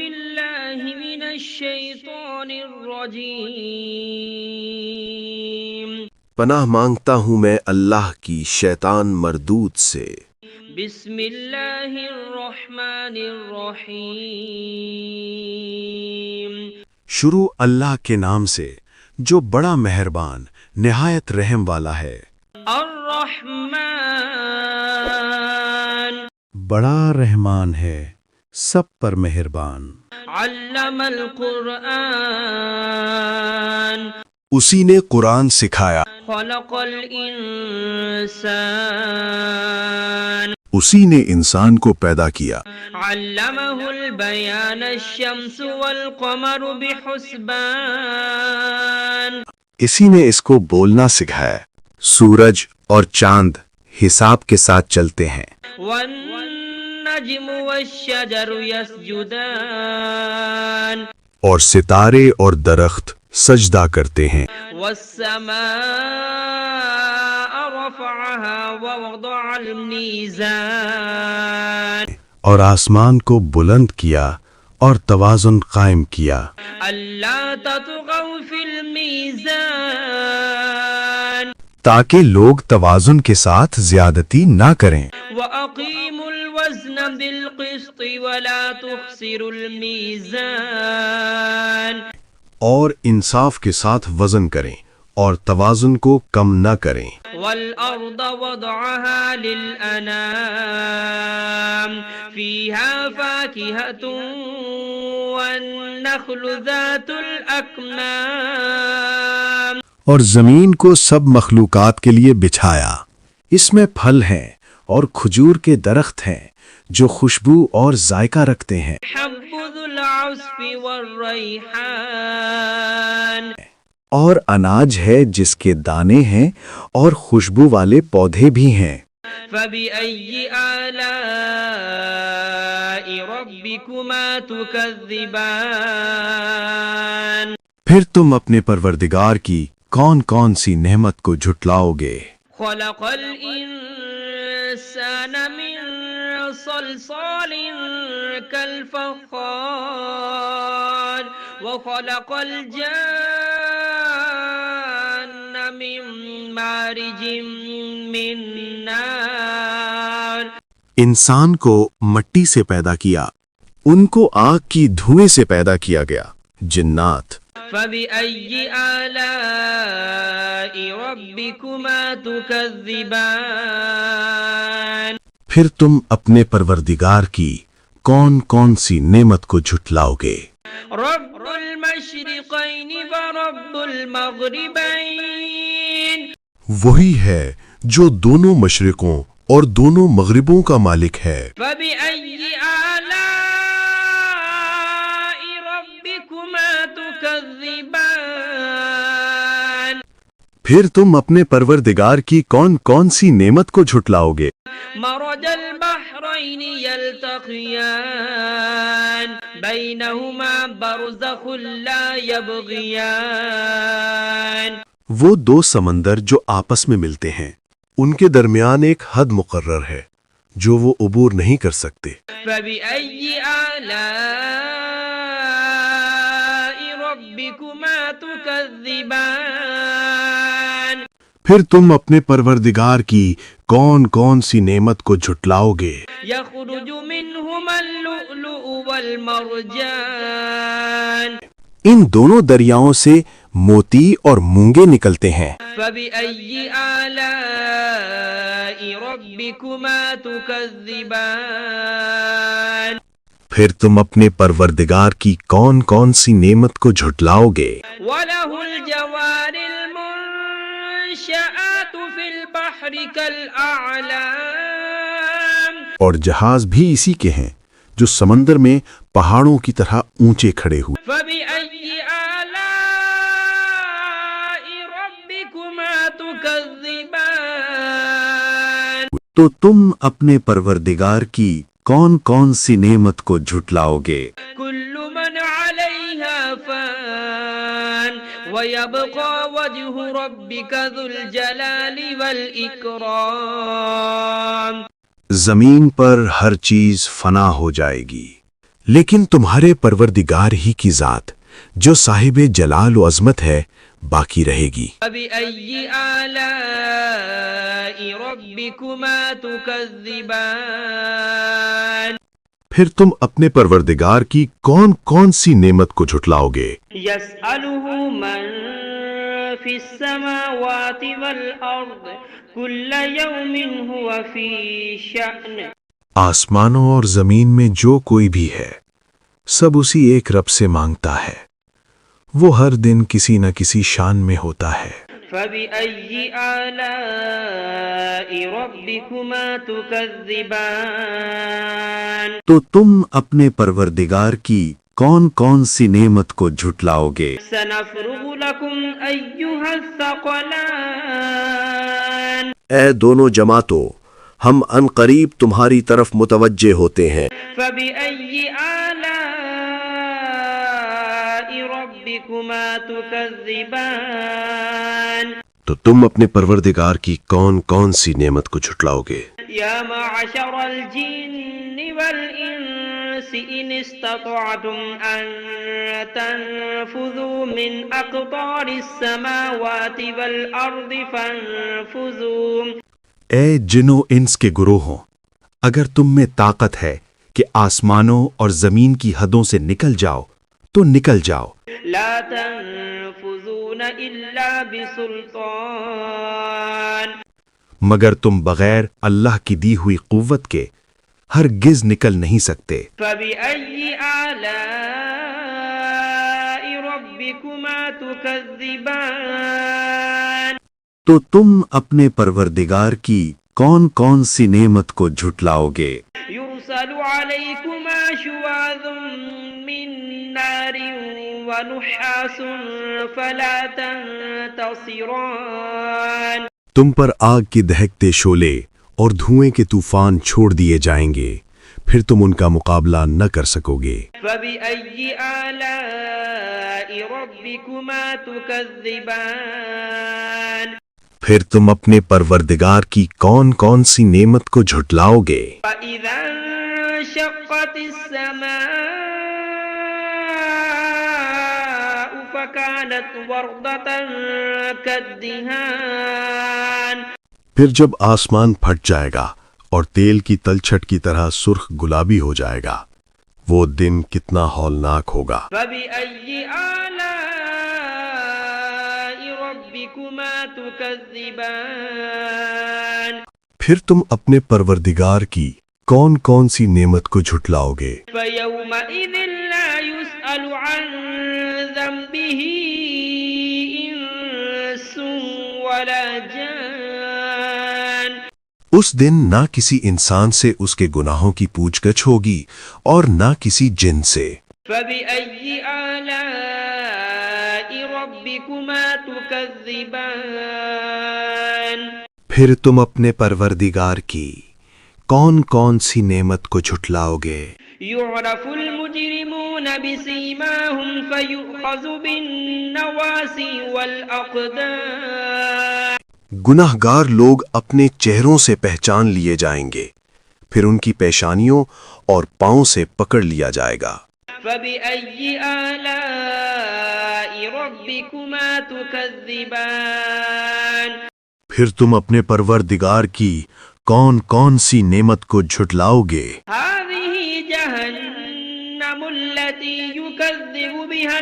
بالله من الشيطان الرجيم پناہ مانگتا ہوں میں اللہ کی شیطان مردود سے۔ بسم اللہ الرحمن الرحیم شروع اللہ کے نام سے جو بڑا مہربان نہایت رحم والا ہے۔ الرحمن بڑا رحمان ہے، سب پر مہربان۔ علم القرآن اسی نے قرآن سکھایا، خلق الانسان اسی نے انسان کو پیدا کیا۔ علمه البیان الشمس والقمر بحسبان اسی نے اس کو بولنا سکھایا، سورج اور چاند حساب کے ساتھ چلتے ہیں۔ والنجم والشجر يسجدان اور ستارے اور درخت سجدہ کرتے ہیں۔ والسماء رفعها ووضع الميزان اور آسمان کو بلند کیا اور توازن قائم کیا، ألا تطغوا في الميزان تاکہ لوگ توازن کے ساتھ زیادتی نہ کریں۔ وأقيموا الوزن بالقسط ولا تخسروا الميزان اور انصاف کے ساتھ وزن کریں اور توازن کو کم نہ کریں۔ والأرض وضعها للأنام فيها فاكهة والنخل ذات الأكمام اور زمین کو سب مخلوقات کے لیے بچھایا، اس میں پھل ہیں اور کھجور کے درخت ہیں جو خوشبو اور ذائقہ رکھتے ہیں۔ حب ذو العصف والريحان اور اناج ہے جس کے دانے ہیں اور خوشبو والے پودے بھی ہیں۔ فبأي آلاء ربكما تكذبان پھر تم اپنے پروردگار کی کون کون سی نعمت کو جھٹلاؤ گے؟ خلق الإنسان من صلصال كالفخار وخلق الجان من مارج من نار انسان کو مٹی سے پیدا کیا، ان کو آگ کی دھوئیں سے پیدا کیا گیا۔ جنات فبأي آلاء ربكما تكذبان پھر تم اپنے پروردگار کی کون کون سی نعمت کو جھٹلاؤ گے؟ رب المشرقين ورب المغربين وہی ہے جو دونوں مشرقوں اور دونوں مغربوں کا مالک ہے۔ فبأي آلاء ربكما تكذبان پھر تم اپنے پروردگار کی کون کون سی نعمت کو جھٹلاؤ گے؟ مرج البحرين يلتقيان بينهما برزخ لا يبغيان وہ دو سمندر جو آپس میں ملتے ہیں، ان کے درمیان ایک حد مقرر ہے جو وہ عبور نہیں کر سکتے۔ فبأي آلاء ربكما تكذبان پھر تم اپنے پروردگار کی کون کون سی نعمت کو جھٹلاؤ گے؟ يخرج منهما اللؤلؤ والمرجان ان دونوں دریاؤں سے موتی اور مونگے نکلتے ہیں۔ فبأي آلاء ربكما تكذبان پھر تم اپنے پروردگار کی کون کون سی نعمت کو جھٹلاؤ گے؟ وله الجوار المنشآت في البحر كالأعلام اور جہاز بھی اسی کے ہیں جو سمندر میں پہاڑوں کی طرح اونچے کھڑے ہوئے۔ فبأي آلاء ربكما تكذبان تو تم اپنے پروردگار کی کون کون سی نعمت کو جھٹلاؤ گے؟ كل من عليها فان ويبقى وجه ربك ذو الجلال والإكرام زمین پر ہر چیز فنا ہو جائے گی، لیکن تمہارے پروردگار ہی کی ذات جو صاحب جلال و عظمت ہے باقی رہے گی۔ فبأي آلاء ربكما تكذبان پھر تم اپنے پروردگار کی کون کون سی نعمت کو جھٹلاؤ گے؟ يسأله من في السماوات والأرض كل يوم هو في شأن آسمانوں اور زمین میں جو کوئی بھی ہے سب اسی ایک رب سے مانگتا ہے، وہ ہر دن کسی نہ کسی شان میں ہوتا ہے۔ فبأي آلاء ربكما تكذبان تو تم اپنے پروردگار کی کون کون سی نعمت کو جھٹلاؤ گے؟ سنفرغ لكم أيها الثقلان اے دونوں جماعتوں، ہم ان قریب تمہاری طرف متوجہ ہوتے ہیں۔ فبأي آلاء ربكما تكذبان تو تم اپنے پروردگار کی کون کون سی نعمت کو جھٹلاؤ گے؟ يا معشر الجن والإنس إن استطعتم أن تنفذوا من أقطار السماوات والأرض فانفذوا اے جن و انس کے گروہوں، اگر تم میں طاقت ہے کہ آسمانوں اور زمین کی حدوں سے نکل جاؤ تو نکل جاؤ، لا تنفذون إلا بسلطان مگر تم بغیر اللہ کی دی ہوئی قوت کے ہرگز نکل نہیں سکتے۔ فبأي آلاء ربكما تكذبان تو تم اپنے پروردگار کی کون کون سی نعمت کو جھٹلاؤ گے؟ يرسل عليكما شواظ من نار ونحاس فلا تنتصران تم پر آگ کے دہکتے شعلے اور دھوئیں کے طوفان چھوڑ دیے جائیں گے، پھر تم ان کا مقابلہ نہ کر سکو گے۔ فبأي آلاء ربكما تكذبان پھر تم اپنے پروردگار کی کون کون سی نعمت کو جھٹلاؤ گے؟ فإذا انشقت السماء فكانت وردة كالدهان پھر جب آسمان پھٹ جائے گا اور تیل کی تلچھٹ کی طرح سرخ گلابی ہو جائے گا، وہ دن کتنا ہولناک ہوگا۔ فبأي آلاء ربكما تكذبان پھر تم اپنے پروردگار کی کون کون سی نعمت کو جھٹلاؤ گے؟ فيومئذ لا يسأل عن ذنبه إنس ولا جان اس دن نہ کسی انسان سے اس کے گناہوں کی پوچھ گچھ ہوگی اور نہ کسی جن سے۔ فبأي آلاء ربكما تكذبان پھر تم اپنے پروردگار کی کون کون سی نعمت کو جھٹلاؤ گے؟ يعرف المجرمون بسيماهم فيؤخذ بالنواصي والأقدام گناہ گار لوگ اپنے چہروں سے پہچان لیے جائیں گے، پھر ان کی پیشانیوں اور پاؤں سے پکڑ لیا جائے گا۔ فبأي آلاء ربكما تكذبان پھر تم اپنے پروردگار کی کون کون سی نعمت کو جھٹلاؤ گے؟ هذه جهنم التي يكذب بها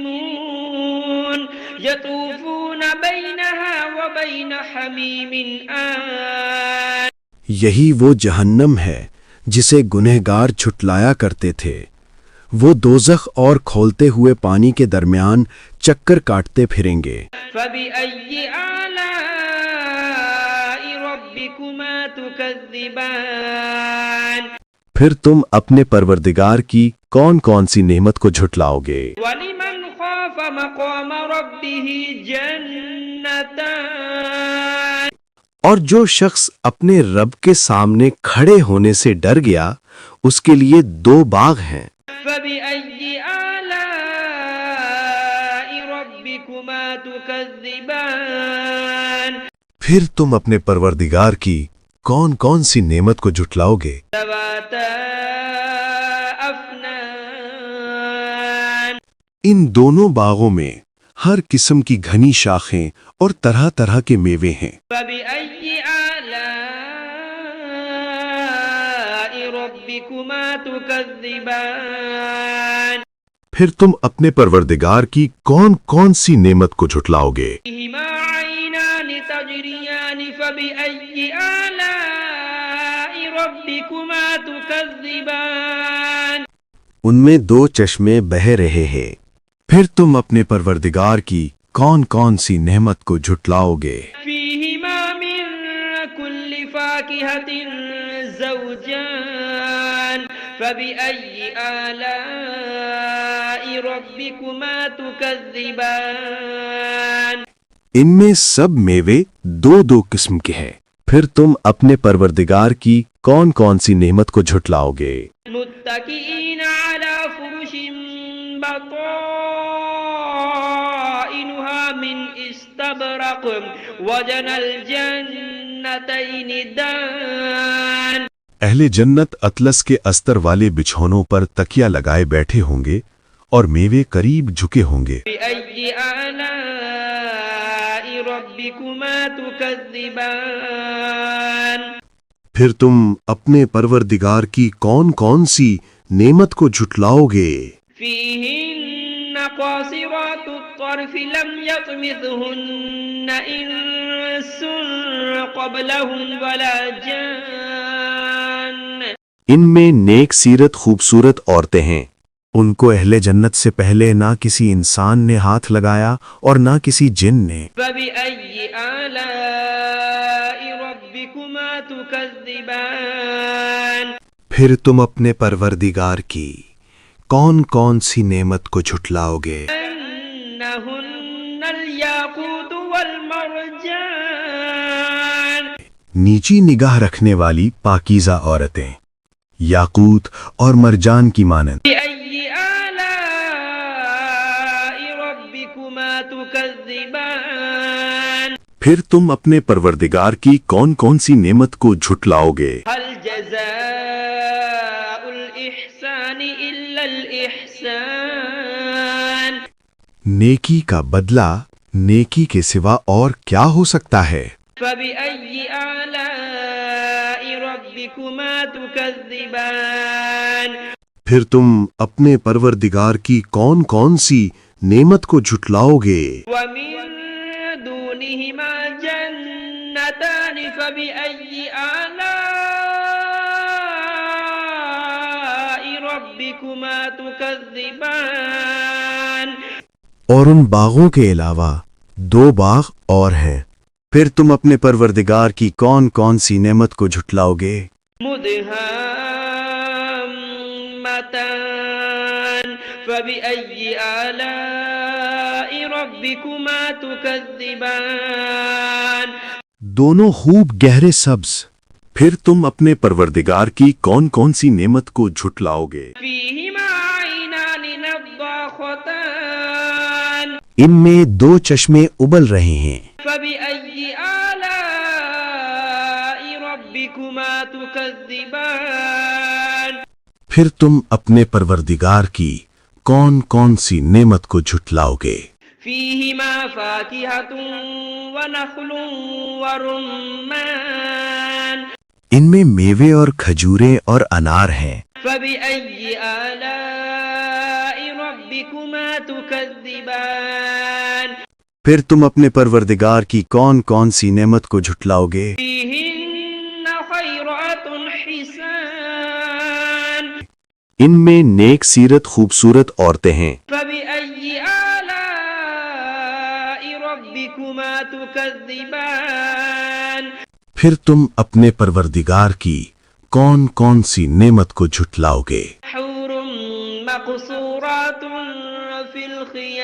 المجرمون يطوفون بينها وبين حميم آن یہی وہ جہنم ہے جسے گنہگار جھٹلایا کرتے تھے، وہ دوزخ اور کھولتے ہوئے پانی کے درمیان چکر کاٹتے پھریں گے۔ فبأي آلاء ربكما تكذبان پھر تم اپنے پروردگار کی کون کون سی نعمت کو جھٹلاؤ گے؟ ولمن خاف مقام ربه جنتان اور جو شخص اپنے رب کے سامنے کھڑے ہونے سے ڈر گیا اس کے لیے 2 باغ ہیں۔ فبأي آلاء ربكما تكذبان پھر تم اپنے پروردگار کی کون کون سی نعمت کو جھٹلاؤ گے؟ ذواتا أفنان ان دونوں باغوں میں ہر قسم کی گھنی شاخیں اور طرح طرح کے میوے ہیں۔ فبأي آلاء ربكما تكذبان پھر تم اپنے پروردگار کی کون کون سی نعمت کو جھٹلاؤ گے؟ فيهما عينان تجريان فبأي آلاء ربكما تكذبان ان میں دو چشمے بہہ رہے ہیں، پھر تم اپنے پروردگار کی کون کون سی نعمت کو جھٹلاؤ گے؟ فيهما من كل فاكهة زوجان فبأي آلاء ربكما تكذبان ان میں سب میوے دو دو قسم کے ہیں، پھر تم اپنے پروردگار کی کون کون سی نعمت کو جھٹلاؤ گے؟ متكئين على فرش بطائنها من استبرق وجنى الجنتين دان اہل جنت اطلس کے استر والے بچھونوں پر تکیا لگائے بیٹھے ہوں گے اور میوے قریب جھکے ہوں گے۔ بأي آلاء ربكما تكذبان پھر تم اپنے پروردگار کی کون کون سی نعمت کو جھٹلاؤ گے؟ فيهن قاصرات الطرف لم يطمثهن إنس قبلهم ولا جان ان میں نیک سیرت خوبصورت عورتیں ہیں، ان کو اہل جنت سے پہلے نہ کسی انسان نے ہاتھ لگایا اور نہ کسی جن نے۔ فبأي آلاء ربكما تكذبان پھر تم اپنے پروردگار کی کون کون سی نعمت کو جھٹلاؤ گے؟ أنهن الياقوت والمرجان نیچی نگاہ رکھنے والی پاکیزہ عورتیں، یاقوت اور مرجان کی مانند۔ بأي آلاء ربكما تكذبان پھر تم اپنے پروردگار کی کون کون سی نعمت کو جھٹلاؤ گے؟ هل جزاء الإحسان إلا الإحسان نیکی کا بدلہ نیکی کے سوا اور کیا ہو سکتا ہے؟ فبأي آلاء ربكما تكذبان پھر تم اپنے پروردگار کی کون کون سی نعمت کو جھٹلاؤ گے؟ ومن دونهما جنتان فبأي آلاء ربكما تكذبان اور ان باغوں کے علاوہ دو باغ اور ہیں، پھر تم اپنے پروردگار کی کون کون سی نعمت کو جھٹلاؤ گے؟ مدهامتان فبأي آلاء ربكما تكذبان دونوں خوب گہرے سبز، پھر تم اپنے پروردگار کی کون کون سی نعمت کو جھٹلاؤ گے؟ فيهما عينان نضاختان ان میں دو چشمے ابل رہے ہیں، فبأي آلاء ربكما تكذبان پھر تم اپنے پروردگار کی کون کون سی نعمت کو جھٹلاؤ گے؟ فيهما فاكهة ونخل ورمان ان میں میوے اور کھجوریں اور انار ہیں، فبأي آلاء ربكما تكذبان پھر تم اپنے پروردگار کی کون کون سی نعمت کو جھٹلاؤ گے؟ فيهن خيرات حسان ان میں نیک سیرت خوبصورت عورتیں ہیں، فبأي آلاء ربكما تكذبان پھر تم اپنے پروردگار کی کون کون سی نعمت کو جھٹلاؤ گے؟ حور مقصورات في الخيام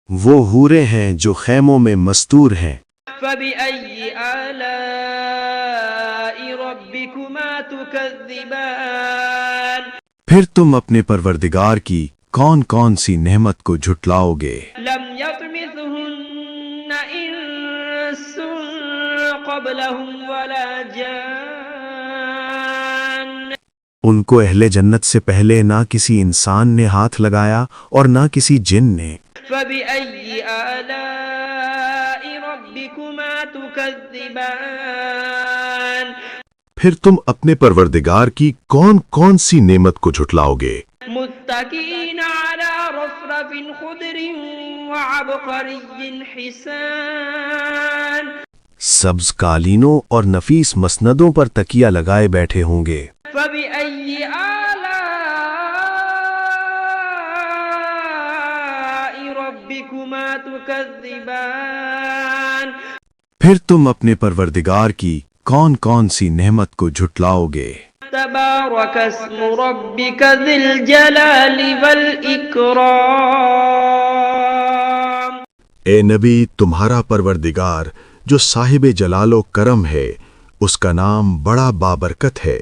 وہ حوریں ہیں جو خیموں میں مستور ہیں، فبأي آلاء ربكما تكذبان پھر تم اپنے پروردگار کی کون کون سی نعمت کو جھٹلاؤ گے؟ لم يطمثهن إنس قبلهم ولا جان ان کو اہل جنت سے پہلے نہ کسی انسان نے ہاتھ لگایا اور نہ کسی جن نے۔ فبأي آلاء ربكما تكذبان پھر تم اپنے پروردگار کی کون کون سی نعمت کو جھٹلاؤ گے؟ متكئين على رفرف خضر وعبقري حسان سبز قالینوں اور نفیس مسندوں پر تکیہ لگائے بیٹھے ہوں گے۔ فبأي آلاء ربكما تكذبان پھر تم اپنے پروردگار کی کون کون سی نعمت کو جھٹلاؤ گے؟ تبارك اسم ربك ذي الجلال والإكرام اے نبی، تمہارا پروردگار جو صاحب جلال و کرم ہے، اس کا نام بڑا بابرکت ہے۔